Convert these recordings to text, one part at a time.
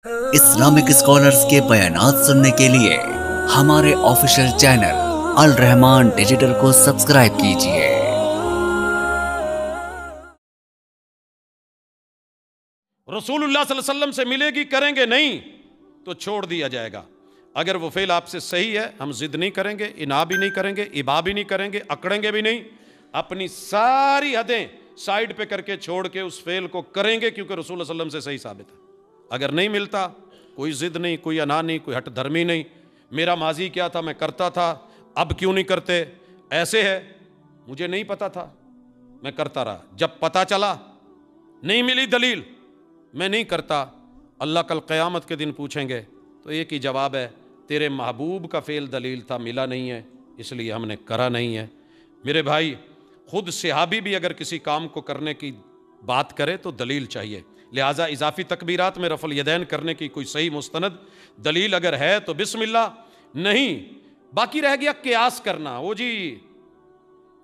Islamic scholars کے بیانات سننے کے لیے ہمارے آفیشیل چینل الرحمان ڈیجیٹل کو سبسکرائب کیجئے۔ رسول اللہ صلی اللہ علیہ وسلم سے ملے گی، کریں گے نہیں تو چھوڑ دیا جائے گا۔ اگر وہ فعل آپ سے صحیح ہے، ہم ضد نہیں کریں گے، انا بھی نہیں کریں گے، ابا بھی نہیں کریں گے، اکڑیں گے بھی نہیں، اپنی ساری حدیں سائیڈ پہ کر کے چھوڑ کے اس فعل کو کریں گے، کیونکہ رسول اللہ صلی اللہ علیہ وسلم سے صحیح ثابت ہے۔ اگر نہیں ملتا، کوئی ضد نہیں، کوئی انا نہیں، کوئی ہٹ دھرمی نہیں، میرا ماضی کیا تھا، میں کرتا تھا، اب کیوں نہیں کرتے، ایسے ہے، مجھے نہیں پتا تھا، میں کرتا رہا، جب پتا چلا نہیں ملی دلیل، میں نہیں کرتا، اللہ کل قیامت کے دن پوچھیں گے تو ایک ہی جواب ہے، تیرے محبوب کا فعل دلیل تھا، ملا نہیں ہے، اس لیے ہم نے کرا نہیں ہے۔ میرے بھائی، خود صحابی بھی اگر کسی کام کو کرنے کی بات کرے تو دلیل چاہیے، لہٰذا اضافی تکبیرات میں رفع الیدین کرنے کی کوئی صحیح مستند دلیل اگر ہے تو بسم اللہ، نہیں باقی رہ گیا قیاس کرنا، وہ جی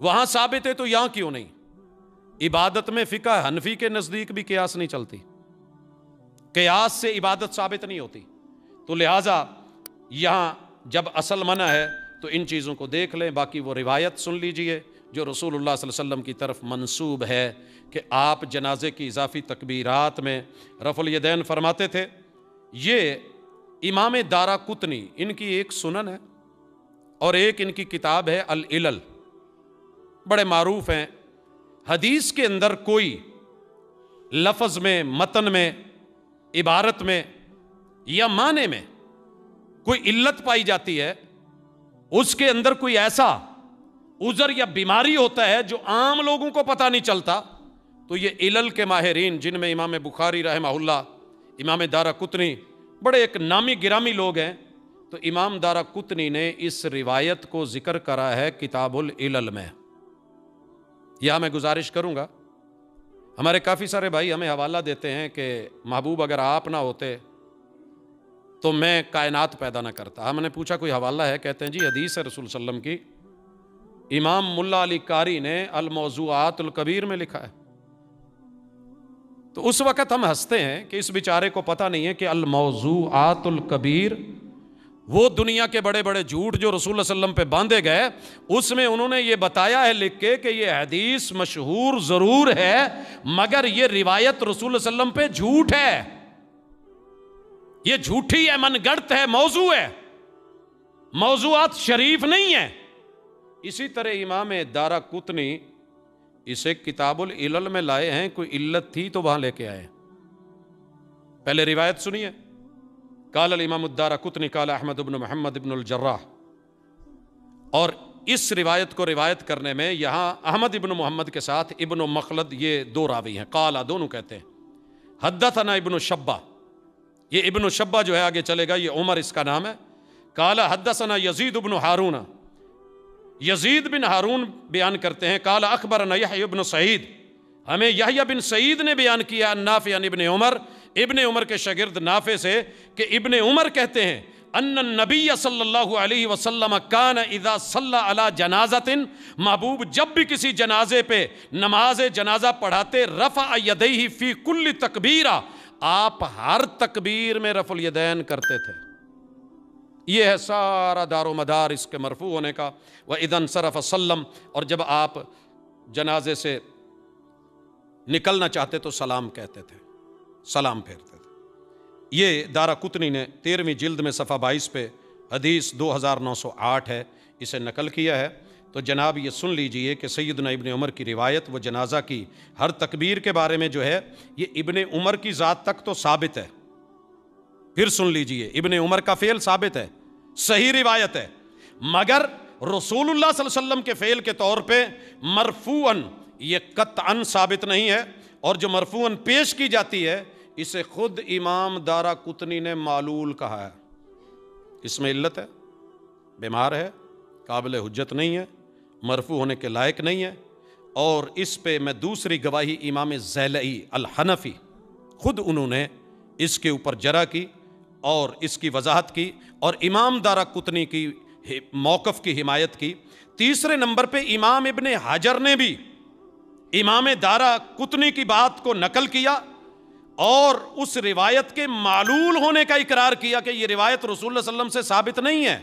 وہاں ثابت ہے تو یہاں کیوں نہیں۔ عبادت میں فقہ حنفی کے نزدیک بھی قیاس نہیں چلتی، قیاس سے عبادت ثابت نہیں ہوتی، تو لہٰذا یہاں جب اصل منع ہے تو ان چیزوں کو دیکھ لیں۔ باقی وہ روایت سن لیجئے جو رسول اللہ صلی اللہ علیہ وسلم کی طرف منسوب ہے کہ آپ جنازے کی اضافی تکبیرات میں رفع الیدین فرماتے تھے۔ یہ امام دارقطنی، ان کی ایک سنن ہے اور ایک ان کی کتاب ہے العلل، بڑے معروف ہیں۔ حدیث کے اندر کوئی لفظ میں، متن میں، عبارت میں یا معنی میں کوئی علت پائی جاتی ہے، اس کے اندر کوئی ایسا عذر یا بیماری ہوتا ہے جو عام لوگوں کو پتہ نہیں چلتا، تو یہ علل کے ماہرین، جن میں امام بخاری رحمہ اللہ، امام دارقطنی، بڑے ایک نامی گرامی لوگ ہیں، تو امام دارقطنی نے اس روایت کو ذکر کرا ہے کتاب العلل میں۔ یہاں میں گزارش کروں گا، ہمارے کافی سارے بھائی ہمیں حوالہ دیتے ہیں کہ محبوب اگر آپ نہ ہوتے تو میں کائنات پیدا نہ کرتا۔ ہم نے پوچھا کوئی حوالہ ہے؟ کہتے ہیں جی حدیث ہے رسول صلی اللہ علیہ وسلم کی، امام ملا علی قاری نے الموضوعات الکبیر میں لکھا ہے۔ تو اس وقت ہم ہنستے ہیں کہ اس بیچارے کو پتہ نہیں ہے کہ الموضوعات الکبیر، وہ دنیا کے بڑے بڑے جھوٹ جو رسول اللہ صلی اللہ علیہ وسلم پہ باندھے گئے، اس میں انہوں نے یہ بتایا ہے لکھ کے کہ یہ حدیث مشہور ضرور ہے مگر یہ روایت رسول اللہ صلی اللہ علیہ وسلم پہ جھوٹ ہے، یہ جھوٹی ہے، من گڑت ہے، موضوع ہے، موضوعات شریف نہیں ہے۔ اسی طرح امام دارقطنی اسے کتاب العلل میں لائے ہیں، کوئی علت تھی تو وہاں لے کے آئے۔ پہلے روایت سنیے، قال الامام الدارقطنی قال احمد بن محمد بن الجراح، اور اس روایت کو روایت کرنے میں یہاں احمد ابن محمد کے ساتھ ابن مخلد، یہ دو راوی ہیں، قال دونوں کہتے ہیں، حدثنا ابن شبہ، یہ ابن شبہ جو ہے آگے چلے گا، یہ عمر اس کا نام ہے، قال حدثنا یزید بن ہارون، یزید بن ہارون بیان کرتے ہیں، قال اخبرنا یحیی بن سعید، ہمیں یحییٰ بن سعید نے بیان کیا، نافع عن ابن عمر، ابن عمر کے شاگرد نافع سے، کہ ابن عمر کہتے ہیں ان النبی صلی اللہ علیہ وسلم کان اذا صلی علی جنازۃ، محبوب جب بھی کسی جنازے پہ نماز جنازہ پڑھاتے، رفع یدیہ فی کل تکبیرہ، آپ ہر تکبیر میں رفع الیدین کرتے تھے۔ یہ ہے سارا دار و مدار اس کے مرفوع ہونے کا۔ وَإِذَا انصَرَفَ سَلَّمَ، اور جب آپ جنازے سے نکلنا چاہتے تو سلام کہتے تھے، سلام پھیرتے تھے۔ یہ دارقطنی نے 13ویں جلد میں صفحہ 22 پہ حدیث 2908 ہے، اسے نقل کیا ہے۔ تو جناب یہ سن لیجئے کہ سیدنا ابن عمر کی روایت، وہ جنازہ کی ہر تکبیر کے بارے میں جو ہے، یہ ابن عمر کی ذات تک تو ثابت ہے۔ پھر سن لیجئے، ابن عمر کا فعل ثابت ہے، صحیح روایت ہے، مگر رسول اللہ صلی اللہ علیہ وسلم کے فعل کے طور پہ مرفوعاً یہ قطعاً ثابت نہیں ہے، اور جو مرفوعاً پیش کی جاتی ہے اسے خود امام دارقطنی نے معلول کہا ہے، اس میں علت ہے، بیمار ہے، قابل حجت نہیں ہے، مرفوع ہونے کے لائق نہیں ہے۔ اور اس پہ میں دوسری گواہی امام زیلعی الحنفی، خود انہوں نے اس کے اوپر جرح کی اور اس کی وضاحت کی، اور امام دارقطنی کی موقف کی حمایت کی۔ تیسرے نمبر پہ امام ابن حجر نے بھی امام دارقطنی کی بات کو نقل کیا، اور اس روایت کے معلول ہونے کا اقرار کیا کہ یہ روایت رسول اللہ صلی اللہ علیہ وسلم سے ثابت نہیں ہے۔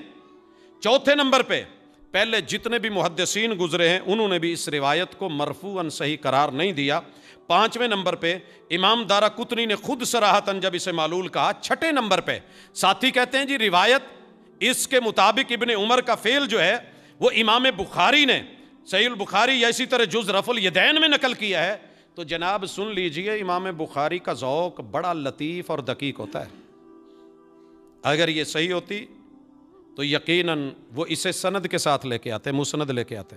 چوتھے نمبر پہ پہلے جتنے بھی محدثین گزرے ہیں انہوں نے بھی اس روایت کو مرفوعاً صحیح قرار نہیں دیا۔ پانچویں نمبر پہ امام دارقطنی نے خود صراحتاً جب اسے معلول کہا۔ چھٹے نمبر پہ ساتھی کہتے ہیں جی روایت اس کے مطابق ابن عمر کا فعل جو ہے وہ امام بخاری نے صحیح البخاری یا اسی طرح جز رفع الیدین میں نقل کیا ہے۔ تو جناب سن لیجئے، امام بخاری کا ذوق بڑا لطیف اور دقیق ہوتا ہے۔ اگر یہ صحیح ہوتی تو یقیناً وہ اسے سند کے ساتھ لے کے آتے، مسند لے کے آتے۔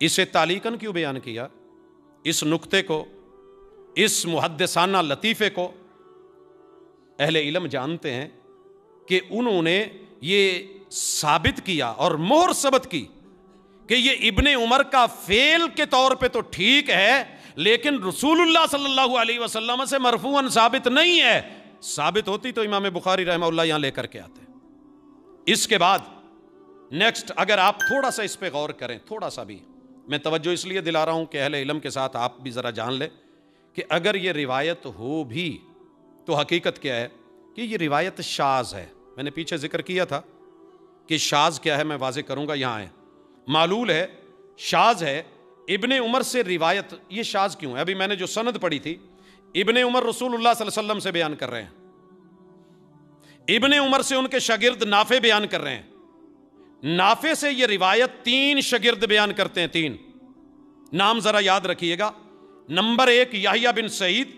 اسے تعلیقاً کیوں بیان کیا؟ اس نقطے کو، اس محدثانہ لطیفے کو اہل علم جانتے ہیں کہ انہوں نے یہ ثابت کیا اور مہر ثبت کی کہ یہ ابن عمر کا فعل کے طور پہ تو ٹھیک ہے، لیکن رسول اللہ صلی اللہ علیہ وسلم سے مرفوعاً ثابت نہیں ہے۔ ثابت ہوتی تو امام بخاری رحمہ اللہ یہاں لے کر کے آتے۔ اس کے بعد نیکسٹ اگر آپ تھوڑا سا اس پہ غور کریں، تھوڑا سا بھی، میں توجہ اس لیے دلا رہا ہوں کہ اہل علم کے ساتھ آپ بھی ذرا جان لیں کہ اگر یہ روایت ہو بھی تو حقیقت کیا ہے کہ یہ روایت شاذ ہے۔ میں نے پیچھے ذکر کیا تھا کہ شاذ کیا ہے، میں واضح کروں گا، یہاں ہے معلول ہے، شاذ ہے۔ ابن عمر سے روایت یہ شاذ کیوں ہے؟ ابھی میں نے جو سند پڑھی تھی، ابن عمر رسول اللہ صلی اللہ علیہ وسلم سے بیان کر رہے ہیں، ابن عمر سے ان کے شاگرد نافع بیان کر رہے ہیں، نافع سے یہ روایت 3 شاگرد بیان کرتے ہیں، 3 نام ذرا یاد رکھیے گا۔ نمبر 1 یحییٰ بن سعید،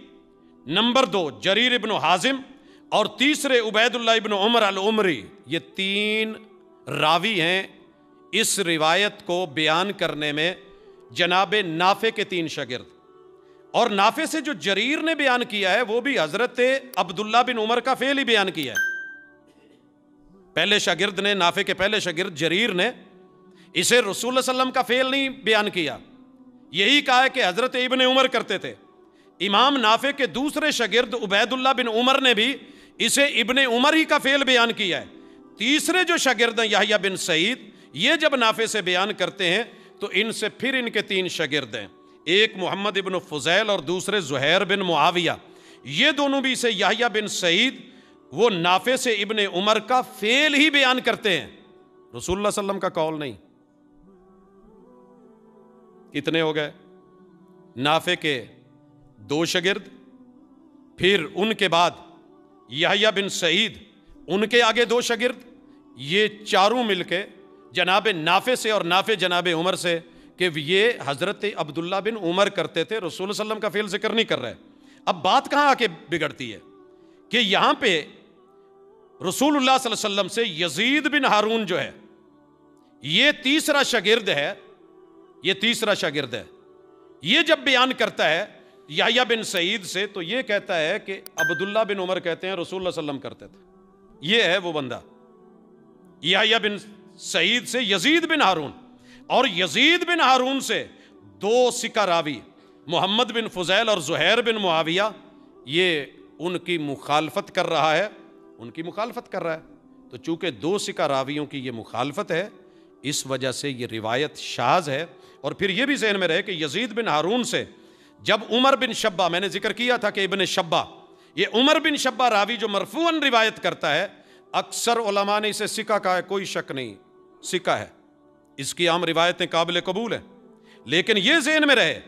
نمبر 2 جریر ابن حازم، اور تیسرے عبید اللہ ابن عمر العمری۔ یہ 3 راوی ہیں اس روایت کو بیان کرنے میں، جناب نافع کے 3 شاگرد۔ اور نافع سے جو جریر نے بیان کیا ہے وہ بھی حضرت عبداللہ بن عمر کا فعل ہی بیان کیا ہے۔ پہلے شاگرد نے، نافع کے پہلے شاگرد جریر نے اسے رسول اللہ صلی اللہ علیہ وسلم کا فعل نہیں بیان کیا، یہی کہا ہے کہ حضرت ابن عمر کرتے تھے۔ امام نافع کے دوسرے شاگرد عبید اللہ بن عمر نے بھی اسے ابن عمر ہی کا فعل بیان کیا ہے۔ تیسرے جو شاگرد ہیں یحییٰ بن سعید، یہ جب نافع سے بیان کرتے ہیں تو ان سے پھر ان کے 3 شاگرد ہیں، ایک محمد ابن فضیل اور دوسرے زہیر بن معاویہ۔ یہ دونوں بھی اسے یحییٰ بن سعید وہ نافع سے ابن عمر کا فعل ہی بیان کرتے ہیں، رسول اللہ صلی اللہ علیہ وسلم کا قول نہیں۔ کتنے ہو گئے؟ نافع کے 2 شاگرد، پھر ان کے بعد یحییٰ بن سعید، ان کے آگے 2 شاگرد، یہ چاروں مل کے جناب نافع سے اور نافع جناب عمر سے کہ یہ حضرت عبداللہ بن عمر کرتے تھے، رسول اللہ صلی اللہ علیہ وسلم کا فعل ذکر نہیں کر رہے۔ اب بات کہاں آ کے بگڑتی ہے کہ یہاں پہ رسول اللہ صلی اللہ علیہ وسلم سے یزید بن ہارون جو ہے یہ تیسرا شاگرد ہے، یہ تیسرا شاگرد ہے، یہ جب بیان کرتا ہے یحییٰ بن سعید سے تو یہ کہتا ہے کہ عبداللہ بن عمر کہتے ہیں رسول اللہ صلی اللہ علیہ وسلم کرتے تھے۔ یہ ہے وہ بندہ یحییٰ بن سعید سے یزید بن ہارون، اور یزید بن ہارون سے 2 ثقہ راوی محمد بن فضیل اور زہیر بن معاویہ، یہ ان کی مخالفت کر رہا ہے، ان کی مخالفت کر رہا ہے۔ تو چونکہ 2 ثقہ راویوں کی یہ مخالفت ہے، اس وجہ سے یہ روایت شاذ ہے۔ اور پھر یہ بھی ذہن میں رہے کہ یزید بن ہارون سے جب عمر بن شبہ، میں نے ذکر کیا تھا کہ ابن شبہ، یہ عمر بن شبہ راوی جو مرفوعاً روایت کرتا ہے، اکثر علماء نے اسے ثقہ کہا ہے، کوئی شک نہیں ثقہ ہے، اس کی عام روایتیں قابل قبول ہیں۔ لیکن یہ ذہن میں رہے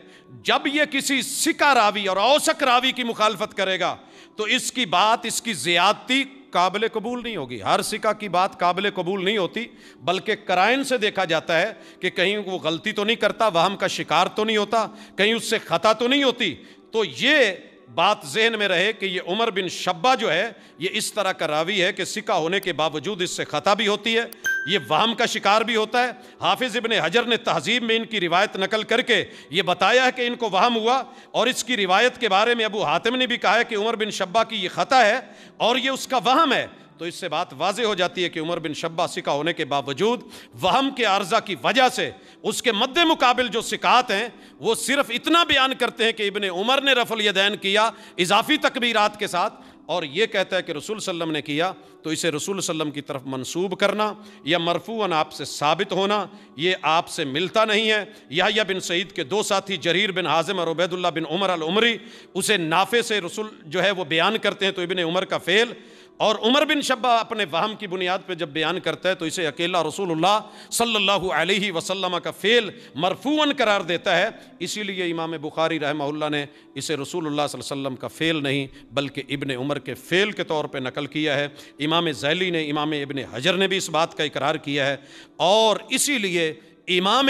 جب یہ کسی ثقہ راوی اور اوثق راوی کی مخالفت کرے گا تو اس کی بات، اس کی زیادتی قابل قبول نہیں ہوگی۔ ہر ثقہ کی بات قابل قبول نہیں ہوتی، بلکہ قرائن سے دیکھا جاتا ہے کہ کہیں وہ غلطی تو نہیں کرتا، وہم کا شکار تو نہیں ہوتا، کہیں اس سے خطا تو نہیں ہوتی۔ تو یہ بات ذہن میں رہے کہ یہ عمر بن شبہ جو ہے یہ اس طرح کا راوی ہے کہ ثقہ ہونے کے باوجود اس سے خطا بھی ہوتی ہے، یہ وہم کا شکار بھی ہوتا ہے۔ حافظ ابن حجر نے تہذیب میں ان کی روایت نقل کر کے یہ بتایا ہے کہ ان کو وہم ہوا، اور اس کی روایت کے بارے میں ابو حاتم نے بھی کہا ہے کہ عمر بن شبہ کی یہ خطا ہے اور یہ اس کا وہم ہے۔ تو اس سے بات واضح ہو جاتی ہے کہ عمر بن شبہ ثقہ ہونے کے باوجود وہم کے عارضہ کی وجہ سے اس کے مد مقابل جو ثقات ہیں وہ صرف اتنا بیان کرتے ہیں کہ ابن عمر نے رفع الیدین کیا اضافی تکبیرات کے ساتھ، اور یہ کہتا ہے کہ رسول صلی اللہ علیہ وسلم نے کیا تو اسے رسول صلی اللہ علیہ وسلم کی طرف منسوب کرنا یا مرفوعاً آپ سے ثابت ہونا یہ آپ سے ملتا نہیں ہے۔ یحییٰ بن سعید کے دو ساتھی جریر بن حازم اور عبید اللہ بن عمر العمری اسے نافع سے رسول جو ہے وہ بیان کرتے ہیں تو ابن عمر کا فعل، اور عمر بن شبہ اپنے وہم کی بنیاد پہ جب بیان کرتا ہے تو اسے اکیلا رسول اللہ صلی اللہ علیہ وسلم کا فعل مرفوعاً قرار دیتا ہے۔ اسی لیے امام بخاری رحمہ اللہ نے اسے رسول اللہ صلی اللہ علیہ وسلم کا فعل نہیں بلکہ ابن عمر کے فعل کے طور پہ نقل کیا ہے۔ امام ذیلی نے، امام ابن حجر نے بھی اس بات کا اقرار کیا ہے، اور اسی لیے امام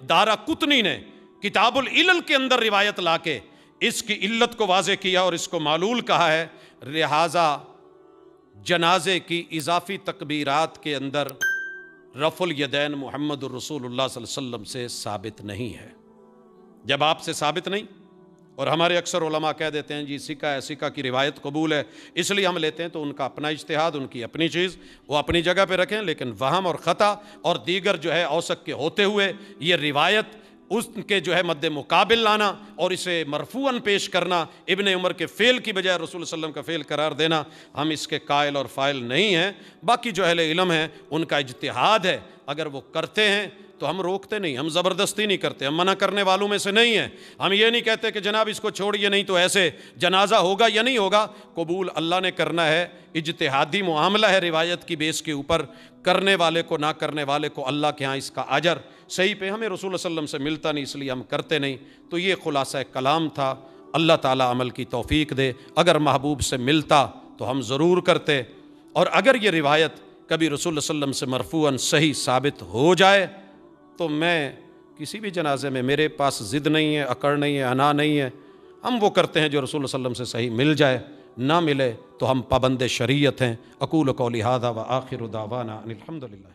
دارقطنی نے کتاب العلل کے اندر روایت لا کے اس کی علت کو واضح کیا اور اس کو معلول کہا ہے۔ لہٰذا جنازے کی اضافی تکبیرات کے اندر رفع الیدین محمد الرسول اللہ صلی اللہ علیہ وسلم سے ثابت نہیں ہے۔ جب آپ سے ثابت نہیں، اور ہمارے اکثر علماء کہہ دیتے ہیں جی سکہ ہے، سکہ کی روایت قبول ہے اس لیے ہم لیتے ہیں، تو ان کا اپنا اجتہاد، ان کی اپنی چیز، وہ اپنی جگہ پہ رکھیں، لیکن وہم اور خطا اور دیگر جو ہے اوثق کے ہوتے ہوئے یہ روایت اس کے جو ہے مد مقابل لانا اور اسے مرفوعاً پیش کرنا، ابن عمر کے فعل کی بجائے رسول صلی اللہ علیہ وسلم کا فعل قرار دینا، ہم اس کے قائل اور فاعل نہیں ہیں۔ باقی جو اہل علم ہیں ان کا اجتہاد ہے، اگر وہ کرتے ہیں تو ہم روکتے نہیں، ہم زبردستی نہیں کرتے، ہم منع کرنے والوں میں سے نہیں ہیں۔ ہم یہ نہیں کہتے کہ جناب اس کو چھوڑیے نہیں تو ایسے جنازہ ہوگا یا نہیں ہوگا، قبول اللہ نے کرنا ہے، اجتہادی معاملہ ہے روایت کی بیس کے اوپر، کرنے والے کو نہ کرنے والے کو اللہ کے ہاں اس کا اجر صحیح پہ ہمیں رسول اللہ صلی اللہ علیہ وسلم سے ملتا نہیں اس لیے ہم کرتے نہیں۔ تو یہ خلاصہ کلام تھا، اللہ تعالیٰ عمل کی توفیق دے۔ اگر محبوب سے ملتا تو ہم ضرور کرتے، اور اگر یہ روایت کبھی رسول اللہ صلی اللہ علیہ وسلم سے مرفوعاً صحیح ثابت ہو جائے تو میں کسی بھی جنازے میں، میرے پاس ضد نہیں ہے، اکڑ نہیں ہے، انا نہیں ہے، ہم وہ کرتے ہیں جو رسول اللہ صلی اللہ علیہ وسلم سے صحیح مل جائے، نہ ملے تو ہم پابند شریعت ہیں۔ اقول قولی ھذا وآخر دعوانا ان الحمد للہ۔